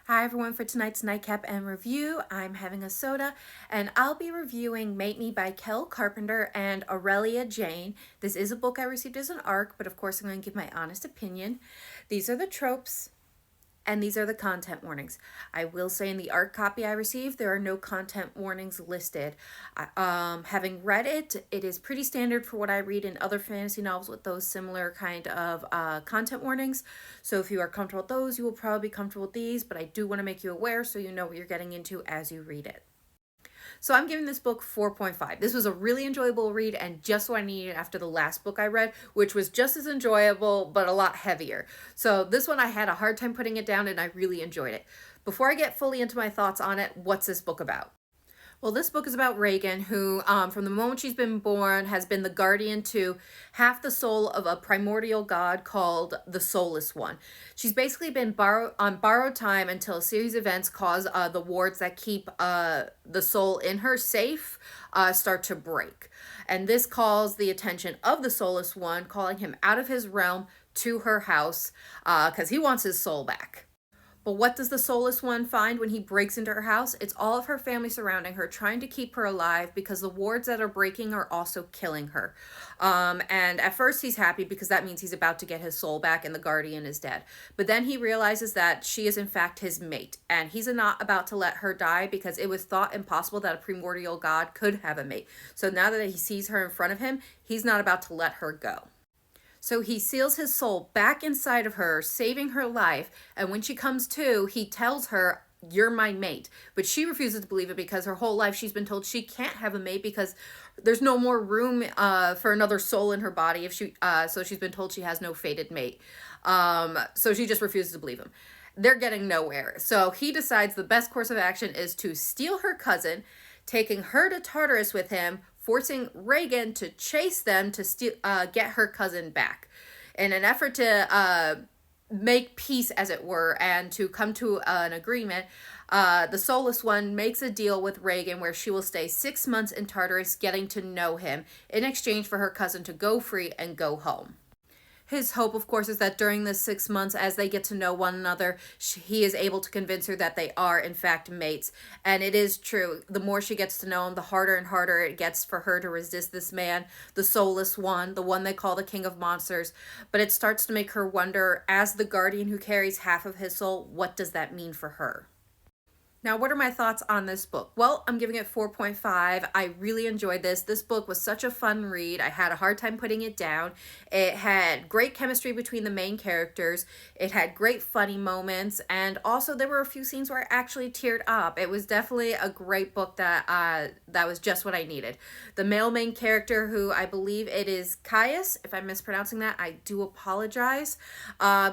Hi everyone, for tonight's Nightcap and review, I'm having a soda and I'll be reviewing Make Me by Carpenter and Aurelia Jane. This is a book I received as an ARC, but of course I'm going to give my honest opinion. These are the tropes and these are the content warnings. I will say in the ARC copy I received, there are no content warnings listed. Having read it, it is pretty standard for what I read in other fantasy novels with those similar kind of content warnings. So if you are comfortable with those, you will probably be comfortable with these, but I do want to make you aware so you know what you're getting into as you read it. So I'm giving this book 4.5. This was a really enjoyable read and just what I needed after the last book I read, which was just as enjoyable but a lot heavier. So this one I had a hard time putting it down and I really enjoyed it. Before I get fully into my thoughts on it, what's this book about? Well, this book is about Reagan, who, from the moment she's been born, has been the guardian to half the soul of a primordial god called the Soulless One. She's basically been on borrowed time until a series of events cause the wards that keep the soul in her safe start to break. And this calls the attention of the Soulless One, calling him out of his realm to her house because he wants his soul back. But what does the Soulless One find when he breaks into her house? It's all of her family surrounding her, trying to keep her alive because the wards that are breaking are also killing her. And at first he's happy because that means he's about to get his soul back and the guardian is dead. But then he realizes that she is in fact his mate. And he's not about to let her die because it was thought impossible that a primordial god could have a mate. So now that he sees her in front of him, he's not about to let her go. So he seals his soul back inside of her, saving her life. And when she comes to, he tells her, "You're my mate." But she refuses to believe it because her whole life she's been told she can't have a mate because there's no more room for another soul in her body. So she's been told she has no fated mate. So she just refuses to believe him. They're getting nowhere. So he decides the best course of action is to steal her cousin, taking her to Tartarus with him, forcing Reagan to chase them to get her cousin back. In an effort to make peace, as it were, and to come to an agreement, the Soulless One makes a deal with Reagan where she will stay 6 months in Tartarus getting to know him in exchange for her cousin to go free and go home. His hope, of course, is that during the 6 months, as they get to know one another, he is able to convince her that they are, in fact, mates. And it is true. The more she gets to know him, the harder and harder it gets for her to resist this man, the Soulless One, the one they call the King of Monsters. But it starts to make her wonder, as the guardian who carries half of his soul, what does that mean for her? Now, what are my thoughts on this book? Well, I'm giving it 4.5. I really enjoyed this. This book was such a fun read. I had a hard time putting it down. It had great chemistry between the main characters. It had great funny moments. And also there were a few scenes where I actually teared up. It was definitely a great book that was just what I needed. The male main character, who I believe it is Caius, if I'm mispronouncing that, I do apologize.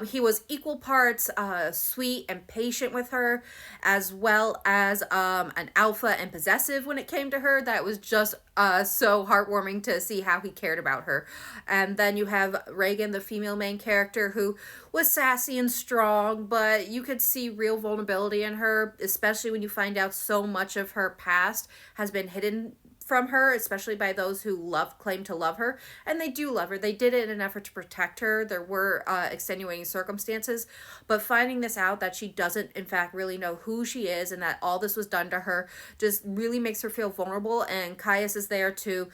He was equal parts sweet and patient with her, as well as an alpha and possessive when it came to her. That was just so heartwarming to see how he cared about her. And then you have Reagan, the female main character, who was sassy and strong, but you could see real vulnerability in her, especially when you find out so much of her past has been hidden from her, especially by those who claim to love her. And they do love her. They did it in an effort to protect her. There were extenuating circumstances, but finding this out, that she doesn't in fact really know who she is and that all this was done to her, just really makes her feel vulnerable. And Caius is there to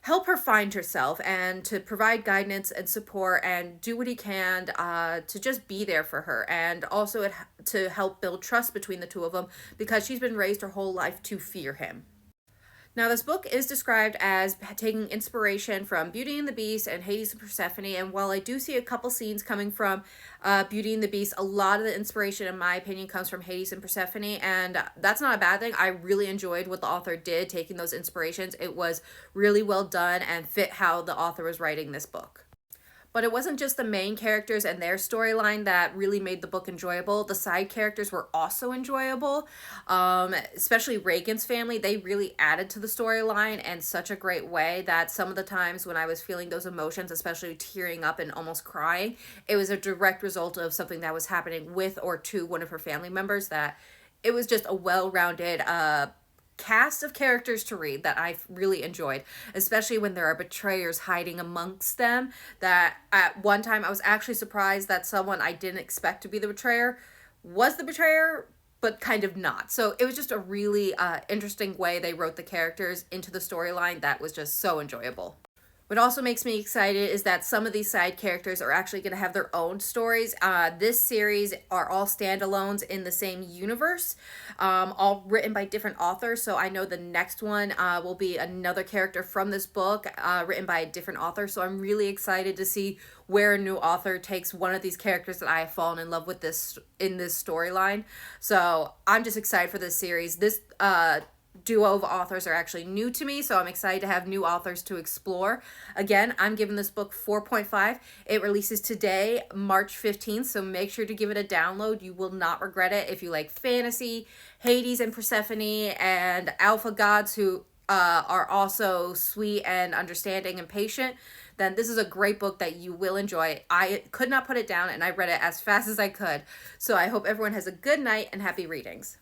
help her find herself and to provide guidance and support and do what he can to just be there for her, and also to help build trust between the two of them because she's been raised her whole life to fear him. Now, this book is described as taking inspiration from Beauty and the Beast and Hades and Persephone, and while I do see a couple scenes coming from Beauty and the Beast, a lot of the inspiration, in my opinion, comes from Hades and Persephone, and that's not a bad thing. I really enjoyed what the author did, taking those inspirations. It was really well done and fit how the author was writing this book. But it wasn't just the main characters and their storyline that really made the book enjoyable. The side characters were also enjoyable, especially Reagan's family. They really added to the storyline in such a great way that some of the times when I was feeling those emotions, especially tearing up and almost crying, it was a direct result of something that was happening with or to one of her family members. That it was just a well-rounded cast of characters to read that I really enjoyed, especially when there are betrayers hiding amongst them. That at one time I was actually surprised that someone I didn't expect to be the betrayer was the betrayer, but kind of not. So it was just a really interesting way they wrote the characters into the storyline that was just so enjoyable. What also makes me excited is that some of these side characters are actually going to have their own stories. This series are all standalones in the same universe, all written by different authors. So I know the next one will be another character from this book, written by a different author. So I'm really excited to see where a new author takes one of these characters that I have fallen in love with this in this storyline. So I'm just excited for this series. This duo of authors are actually new to me, so I'm excited to have new authors to explore. Again, I'm giving this book 4.5. It releases today, March 15th, so make sure to give it a download. You will not regret it. If you like fantasy, Hades and Persephone, and alpha gods who are also sweet and understanding and patient, then this is a great book that you will enjoy. I could not put it down, and I read it as fast as I could. So I hope everyone has a good night and happy readings.